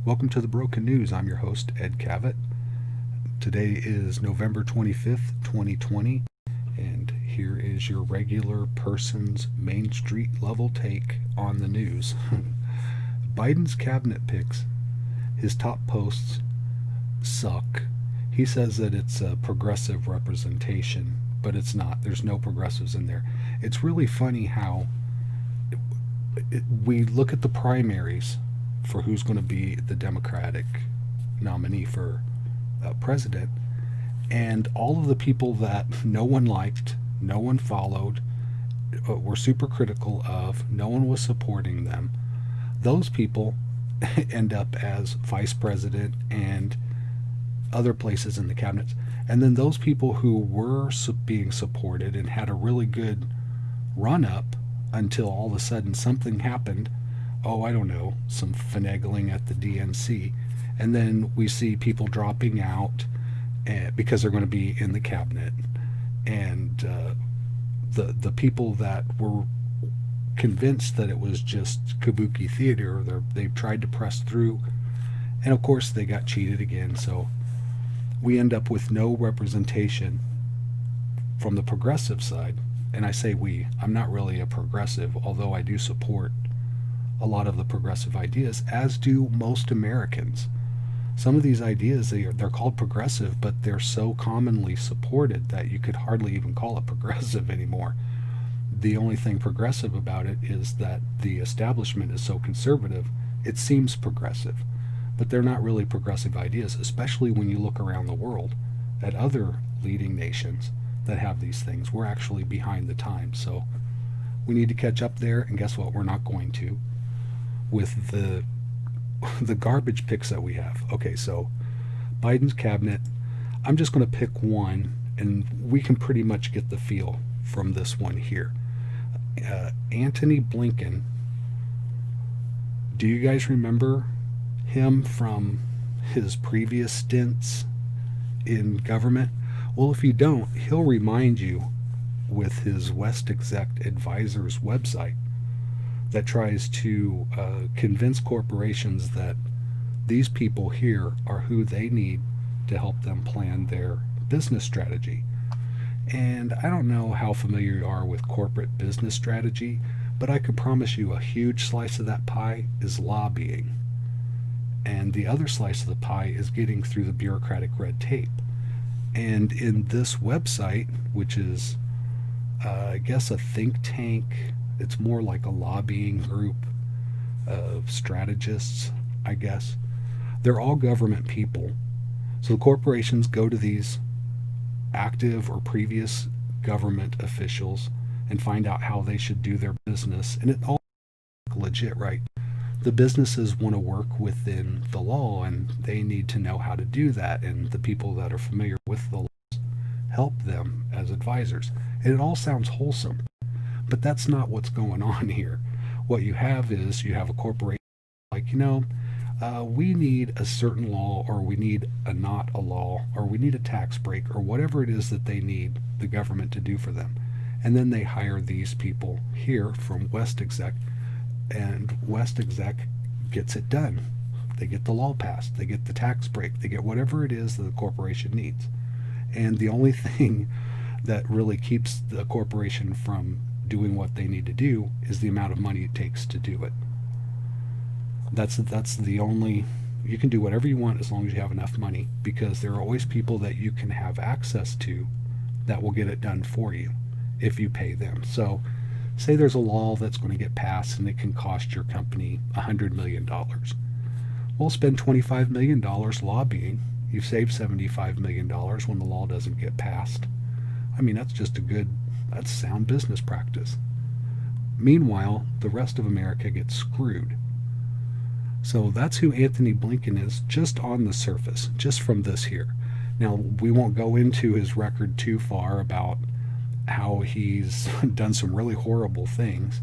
Welcome to the Broken News. I'm your host, Ed Cavett. Today is November 25th, 2020, and here is your regular person's Main Street level take on the news. Biden's cabinet picks. His top posts suck. He says that it's a progressive representation, but it's not. There's no progressives in there. It's really funny how we look at the primaries for who's going to be the Democratic nominee for president, and all of the people that no one liked, no one followed, were super critical of, no one was supporting them, those people end up as vice president and other places in the cabinets. And then those people who were being supported and had a really good run up until all of a sudden something happened. Oh, I don't know, some finagling at the DNC. And then we see people dropping out because they're going to be in the cabinet. And the people that were convinced that it was just kabuki theater, they've tried to press through. And of course, they got cheated again. So we end up with no representation from the progressive side. And I say we, I'm not really a progressive, although I do support a lot of the progressive ideas, as do most Americans. Some of these ideas, they're called progressive, but they're so commonly supported that you could hardly even call it progressive anymore. The only thing progressive about it is that the establishment is so conservative, it seems progressive. But they're not really progressive ideas, especially when you look around the world at other leading nations that have these things. We're actually behind the times, so we need to catch up there, and guess what? We're not going to with the garbage picks that we have. Okay, so Biden's cabinet, I'm just going to pick one, and we can pretty much get the feel from this one here. Antony Blinken. Do you guys remember him from his previous stints in government? Well, if you don't, he'll remind you with his West Exec Advisors website that tries to convince corporations that these people here are who they need to help them plan their business strategy. And I don't know how familiar you are with corporate business strategy, but I could promise you a huge slice of that pie is lobbying. And the other slice of the pie is getting through the bureaucratic red tape. And in this website, which is, I guess, a think tank, it's more like a lobbying group of strategists, I guess. They're all government people. So the corporations go to these active or previous government officials and find out how they should do their business. And it all legit, right? The businesses want to work within the law, and they need to know how to do that. And the people that are familiar with the laws help them as advisors. And it all sounds wholesome. But that's not what's going on here. What you have is you have a corporation like, we need a certain law, or we need not a law, or we need a tax break, or whatever it is that they need the government to do for them. And then they hire these people here from West Exec, and West Exec gets it done. They get the law passed, they get the tax break, they get whatever it is that the corporation needs. And the only thing that really keeps the corporation from doing what they need to do is the amount of money it takes to do it. That's the only, you can do whatever you want as long as you have enough money, because there are always people that you can have access to that will get it done for you if you pay them. So say there's a law that's going to get passed and it can cost your company $100 million. Well, spend $25 million lobbying. You've saved $75 million when the law doesn't get passed. I mean, that's sound business practice. Meanwhile, the rest of America gets screwed. So that's who Antony Blinken is, just on the surface, just from this here. Now, we won't go into his record too far about how he's done some really horrible things,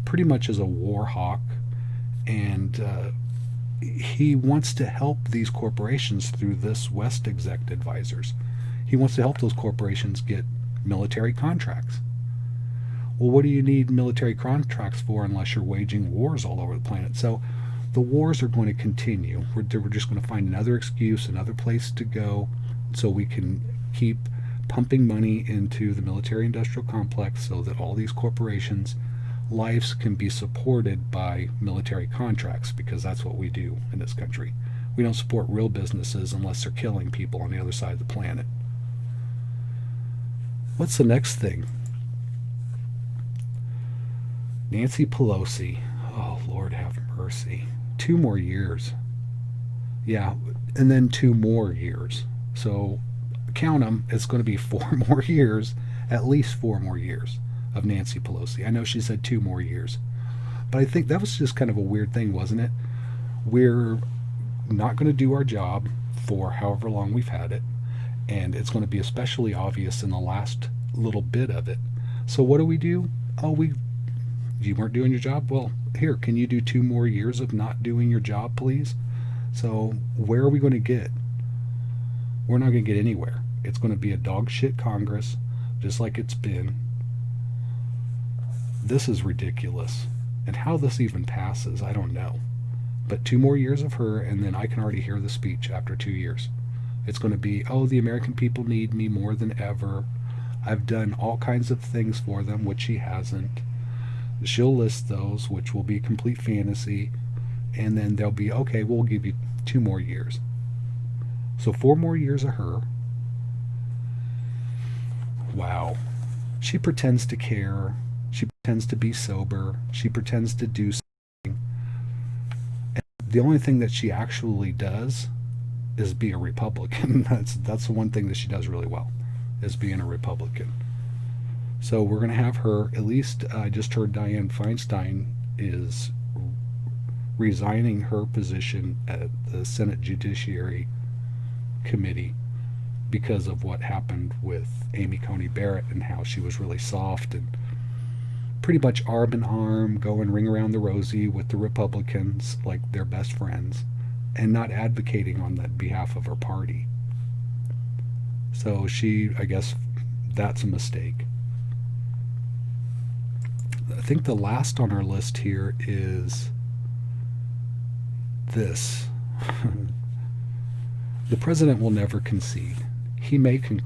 pretty much as a war hawk, and he wants to help these corporations through this West Exec Advisors. He wants to help those corporations get military contracts. Well, what do you need military contracts for unless you're waging wars all over the planet? So the wars are going to continue. We're just going to find another excuse, another place to go, so we can keep pumping money into the military-industrial complex so that all these corporations' lives can be supported by military contracts, because that's what we do in this country. We don't support real businesses unless they're killing people on the other side of the planet. What's the next thing? Nancy Pelosi. Oh, Lord have mercy. 2 more years. Yeah, and then 2 more years. So count them. It's going to be 4 more years, at least 4 more years of Nancy Pelosi. I know she said 2 more years, but I think that was just kind of a weird thing, wasn't it? We're not going to do our job for however long we've had it, and it's going to be especially obvious in the last little bit of it. So what do? Oh, you weren't doing your job? Well, here, can you do 2 more years of not doing your job, please? So where are we going to get? We're not going to get anywhere. It's going to be a dog shit Congress, just like it's been. This is ridiculous. And how this even passes, I don't know. But 2 more years of her, and then I can already hear the speech after 2 years. It's going to be, oh, the American people need me more than ever. I've done all kinds of things for them, which she hasn't. She'll list those, which will be complete fantasy. And then they'll be, okay, we'll give you 2 more years. So 4 more years of her. Wow. She pretends to care. She pretends to be sober. She pretends to do something. And the only thing that she actually does is be a Republican. That's the one thing that she does really well, is being a Republican. So we're going to have her, at least I just heard Dianne Feinstein is resigning her position at the Senate Judiciary Committee because of what happened with Amy Coney Barrett and how she was really soft and pretty much arm in arm, going ring around the rosy with the Republicans like they're best friends, and not advocating on that behalf of her party. So I guess that's a mistake. I think the last on our list here is this. The president will never concede. He may come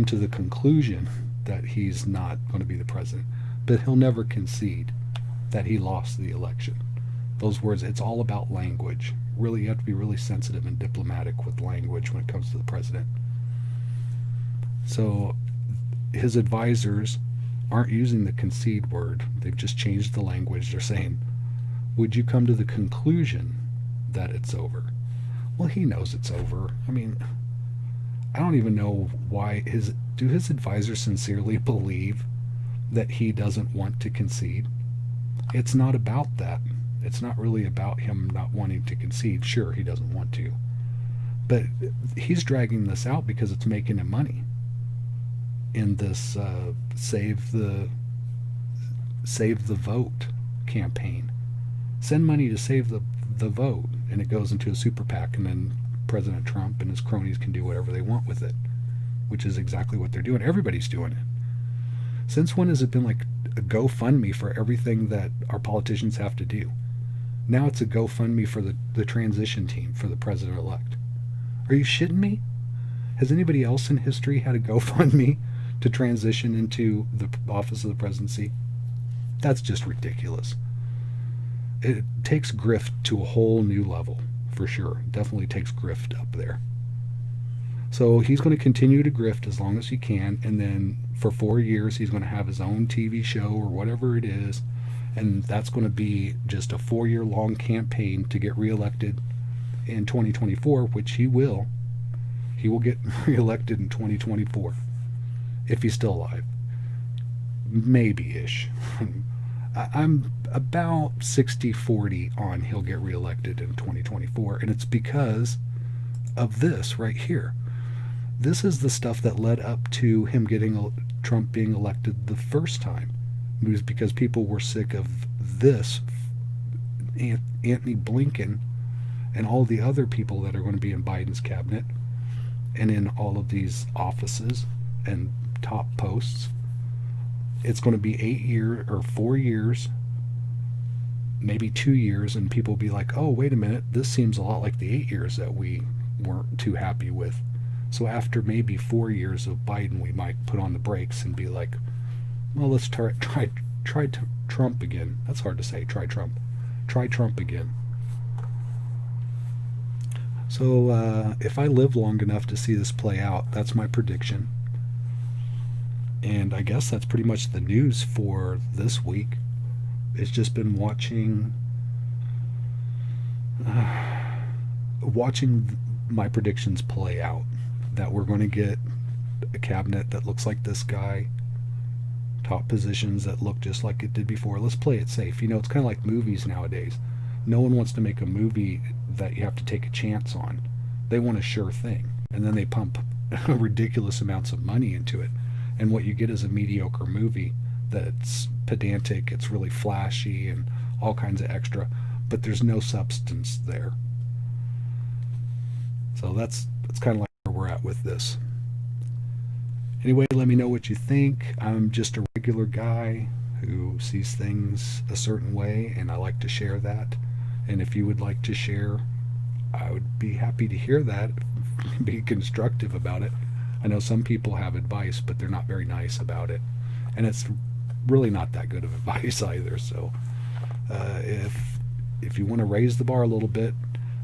to the conclusion that he's not going to be the president, but he'll never concede that he lost the election. Those words, it's all about language. Really, you have to be really sensitive and diplomatic with language when it comes to the president. So his advisors aren't using the concede word. They've just changed the language. They're saying, would you come to the conclusion that it's over? Well, he knows it's over. I mean, I don't even know why do his advisors sincerely believe that he doesn't want to concede? It's not about that. It's not really about him not wanting to concede. Sure, he doesn't want to. But he's dragging this out because it's making him money in this save the vote campaign. Send money to save the vote, and it goes into a super PAC, and then President Trump and his cronies can do whatever they want with it, which is exactly what they're doing. Everybody's doing it. Since when has it been like a GoFundMe for everything that our politicians have to do? Now it's a GoFundMe for the transition team for the president-elect. Are you shitting me? Has anybody else in history had a GoFundMe to transition into the office of the presidency? That's just ridiculous. It takes grift to a whole new level, for sure. It definitely takes grift up there. So he's going to continue to grift as long as he can, and then for 4 years he's going to have his own TV show or whatever it is, and that's going to be just a 4-year long campaign to get reelected in 2024, which he will. He will get reelected in 2024 if he's still alive. Maybe-ish. I'm about 60-40 on he'll get reelected in 2024, and it's because of this right here. This is the stuff that led up to him Trump being elected the first time. It was because people were sick of this, Anthony Blinken, and all the other people that are going to be in Biden's cabinet and in all of these offices and top posts. It's going to be 4 years maybe 2 years, and people will be like, oh, wait a minute, this seems a lot like the 8 years that we weren't too happy with. So after maybe 4 years of Biden, we might put on the brakes and be like, well, let's try Trump again. That's hard to say. Try Trump. Try Trump again. So if I live long enough to see this play out, that's my prediction. And I guess that's pretty much the news for this week. It's just been watching my predictions play out. That we're going to get a cabinet that looks like this guy, top positions that look just like it did before. Let's play it safe. It's kind of like movies nowadays. No one wants to make a movie that you have to take a chance on. They want a sure thing. And then they pump ridiculous amounts of money into it. And what you get is a mediocre movie that's pedantic, it's really flashy and all kinds of extra, but there's no substance there. So that's kind of like where we're at with this. Anyway, let me know what you think. I'm just a regular guy who sees things a certain way, and I like to share that. And if you would like to share, I would be happy to hear that. Be constructive about it. I know some people have advice, but they're not very nice about it. And it's really not that good of advice either. So if you want to raise the bar a little bit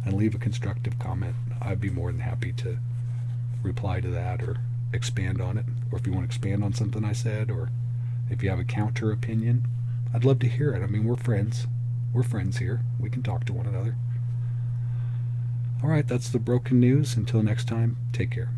and leave a constructive comment, I'd be more than happy to reply to that or expand on it. Or if you want to expand on something I said, or if you have a counter opinion, I'd love to hear it. I mean, we're friends. We're friends here. We can talk to one another. All right, that's the broken news. Until next time, take care.